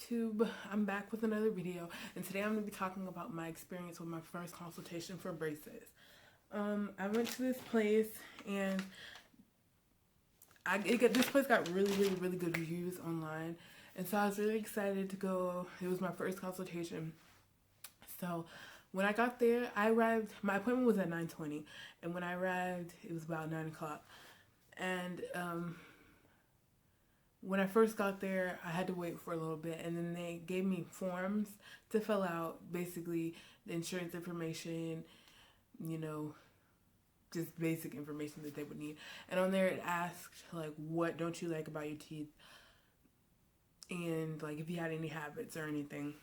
YouTube, I'm back with another video, and today I'm going to be talking about my experience with my first consultation for braces. I went to this place, and this place got really good reviews online, and so I was really excited to go. It was my first consultation. So when I got there, I arrived, my appointment was at 9:20, and when I arrived, it was about 9 o'clock. And when I first got there, I had to wait for a little bit, and then they gave me forms to fill out, basically the insurance information, just basic information that they would need. And on there it asked, like, what don't you like about your teeth, and like if you had any habits or anything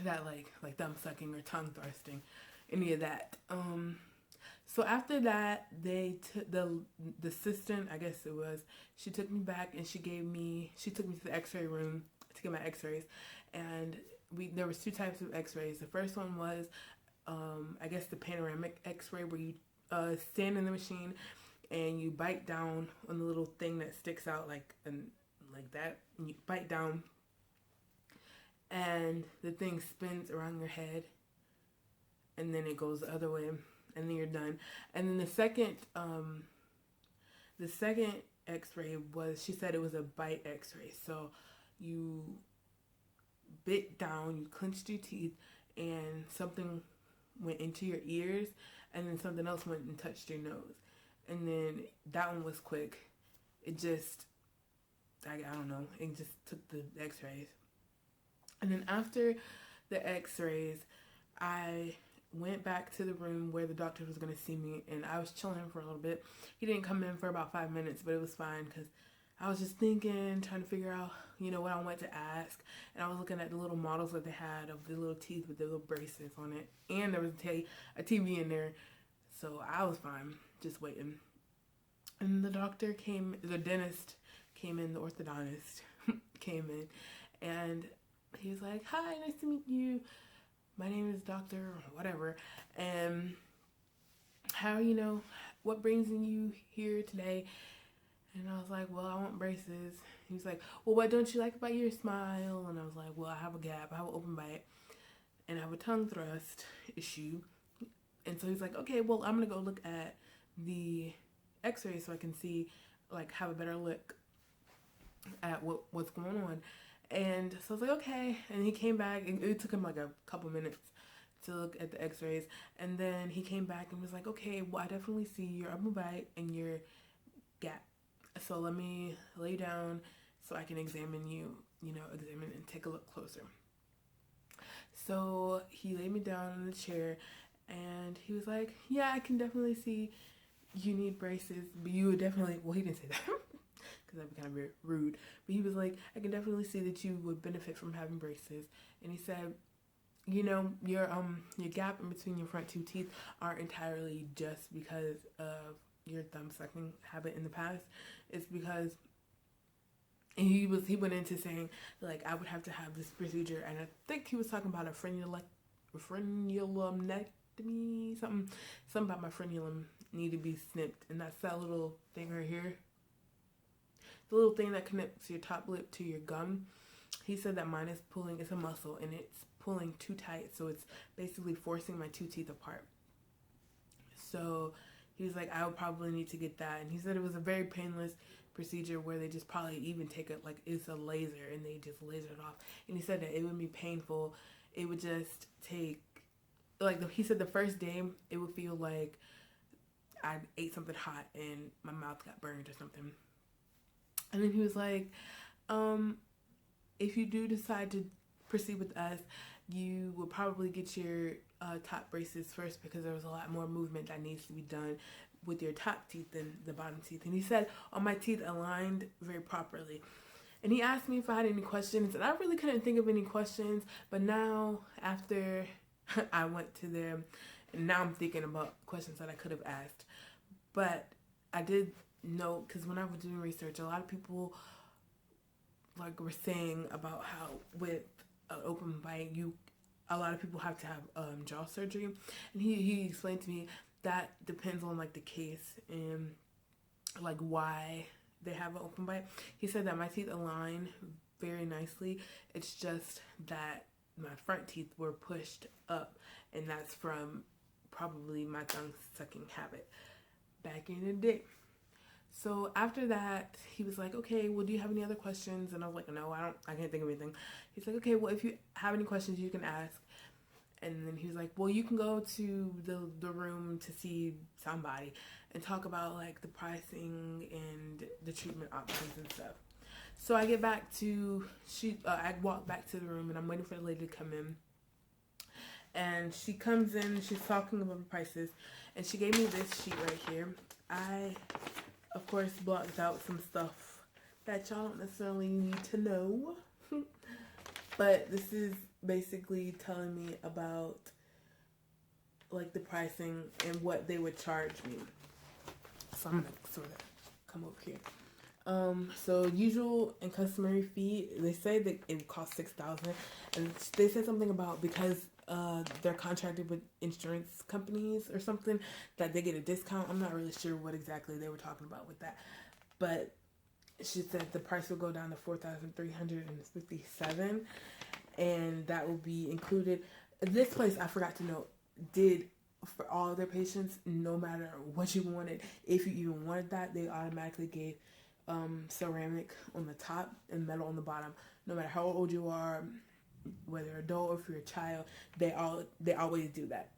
that like thumb sucking or tongue thrusting, any of that. So after that, the assistant, I guess it was, she took me back and she took me to the x-ray room to get my x-rays. And there was two types of x-rays. The first one was, I guess, the panoramic x-ray, where you stand in the machine and you bite down on the little thing that sticks out like that, and you bite down and the thing spins around your head, and then it goes the other way, and then you're done. And then the second x-ray was, she said it was a bite x-ray. So you bit down, you clenched your teeth, and something went into your ears, and then something else went and touched your nose. And then that one was quick. It just, I don't know, it just took the x-rays. And then after the x-rays, I went back to the room where the doctor was going to see me, and I was chilling for a little bit. He didn't come in for about 5 minutes, but it was fine because I was just thinking, trying to figure out, what I wanted to ask. And I was looking at the little models that they had of the little teeth with the little braces on it. And there was a TV in there. So I was fine, just waiting. And the dentist came in, the orthodontist came in, and he was like, "Hi, nice to meet you. My name is Dr. whatever, and what brings you here today?" And I was like, "Well, I want braces." He was like, "Well, what don't you like about your smile?" And I was like, "Well, I have a gap, I have an open bite, and I have a tongue thrust issue." And so he's like, "Okay, well, I'm gonna go look at the x-ray so I can see, have a better look at what's going on." And so I was like, "Okay." And he came back, and it took him like a couple minutes to look at the x-rays. And then he came back and was like, "Okay, well, I definitely see your upper bite and your gap. So let me lay you down so I can examine you, examine and take a look closer." So he laid me down in the chair, and he was like, "Yeah, I can definitely see you need braces, but you would definitely," well, he didn't say that because that'd be kind of rude, but he was like, "I can definitely see that you would benefit from having braces." And he said, your gap in between your front two teeth aren't entirely just because of your thumb sucking habit in the past. It's because, and he went into saying, like, I would have to have this procedure, and I think he was talking about a frenulumectomy, something about my frenulum need to be snipped, and that's that little thing right here, the little thing that connects your top lip to your gum. He said that mine is pulling, it's a muscle, and it's pulling too tight, so it's basically forcing my two teeth apart. So he was like, I would probably need to get that. And he said it was a very painless procedure where they just probably even take it, like it's a laser, and they just laser it off. And he said that it would be painful. It would just take, he said the first day it would feel like I ate something hot and my mouth got burned or something. And then he was like, if you do decide to proceed with us, you will probably get your top braces first, because there was a lot more movement that needs to be done with your top teeth than the bottom teeth. And he said all my teeth aligned very properly. And he asked me if I had any questions, and I really couldn't think of any questions. But now, after I went to them, and now I'm thinking about questions that I could have asked. But I did know, because when I was doing research, a lot of people were saying about how with an open bite, a lot of people have to have jaw surgery. And he explained to me that depends on the case and why they have an open bite. He said that my teeth align very nicely. It's just that my front teeth were pushed up, and that's from probably my tongue sucking habit back in the day. So after that, he was like, okay, well, do you have any other questions? And I was like, no, I can't think of anything. He's like, okay, well, if you have any questions, you can ask. And then he was like, well, you can go to the room to see somebody and talk about like the pricing and the treatment options and stuff. So I get back to, I walk back to the room and I'm waiting for the lady to come in. And she comes in, she's talking about the prices, and she gave me this sheet right here. I, of course, blocked out some stuff that y'all don't necessarily need to know. But this is basically telling me about like the pricing and what they would charge me. So I'm gonna sort of come over here. So usual and customary fee, they say that it would cost $6,000, and they said something about because they're contracted with insurance companies or something that they get a discount. I'm not really sure what exactly they were talking about with that, but she said the price will go down to $4,357, and that will be included. This place, I forgot to note, did for all of their patients, no matter what you wanted, if you even wanted that, they automatically gave ceramic on the top and metal on the bottom. No matter how old you are, whether adult or if you're a child, they always do that.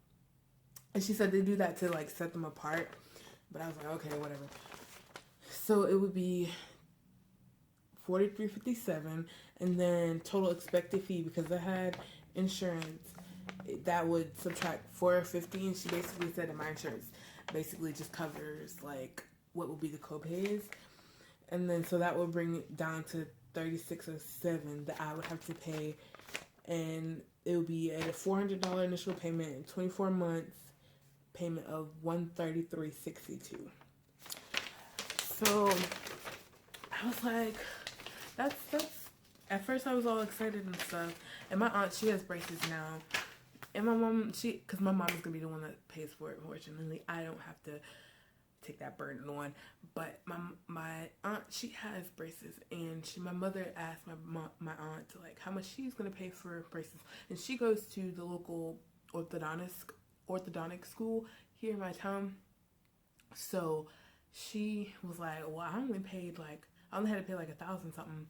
And she said they do that to like set them apart. But I was like, okay, whatever. So it would be $43.57, and then total expected fee, because I had insurance, that would subtract $4.50. And she basically said that my insurance basically just covers like what would be the copays. And then so that would bring it down to $36.07 that I would have to pay, and it would be a $400 initial payment and 24 months payment of $133.62. So I was like, that's at first I was all excited and stuff. And my aunt, she has braces now, and my mom, because my mom is gonna be the one that pays for it. Fortunately, I don't have to take that burden on. But my aunt, she has braces, and my mother asked my aunt like how much she's gonna pay for braces, and she goes to the local orthodontic school here in my town. So she was like, well, I only had to pay like $1,000 something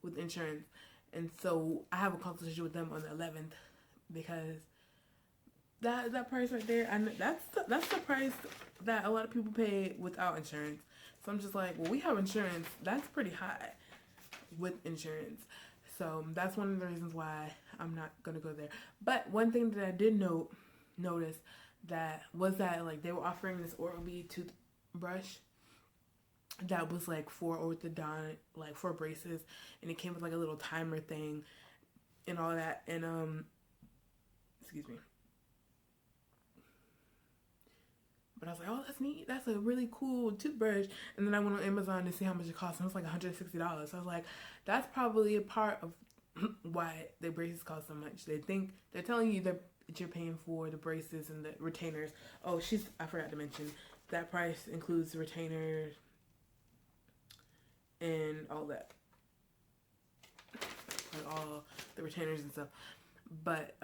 with insurance, and so I have a consultation with them on the 11th, because that price right there, and that's the price that a lot of people pay without insurance. So I'm just like, well, we have insurance. That's pretty high with insurance. So that's one of the reasons why I'm not gonna go there. But one thing that I did notice that was that like they were offering this Oral-B toothbrush that was like for orthodontic, like for braces, and it came with like a little timer thing and all that. And excuse me. But I was like, oh, that's neat. That's a really cool toothbrush. And then I went on Amazon to see how much it cost, and it was like $160. So I was like, that's probably a part of why the braces cost so much. They're telling you that you're paying for the braces and the retainers. Oh, I forgot to mention that price includes the retainers and all that, like all the retainers and stuff. But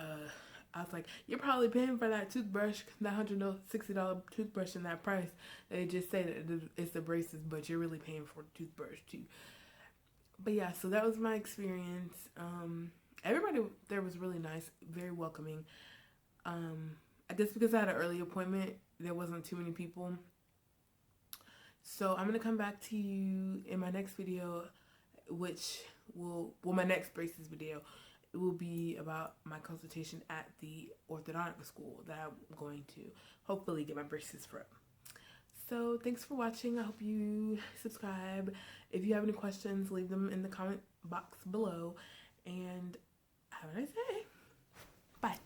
I was like, you're probably paying for that toothbrush, that $160 toothbrush, and that price. They just say that it's the braces, but you're really paying for the toothbrush too. But yeah, so that was my experience. Everybody there was really nice, very welcoming. I guess because I had an early appointment, there wasn't too many people. So I'm going to come back to you in my next video, my next braces video. It will be about my consultation at the orthodontic school that I'm going to hopefully get my braces from. So thanks for watching. I hope you subscribe. If you have any questions, leave them in the comment box below. And have a nice day. Bye.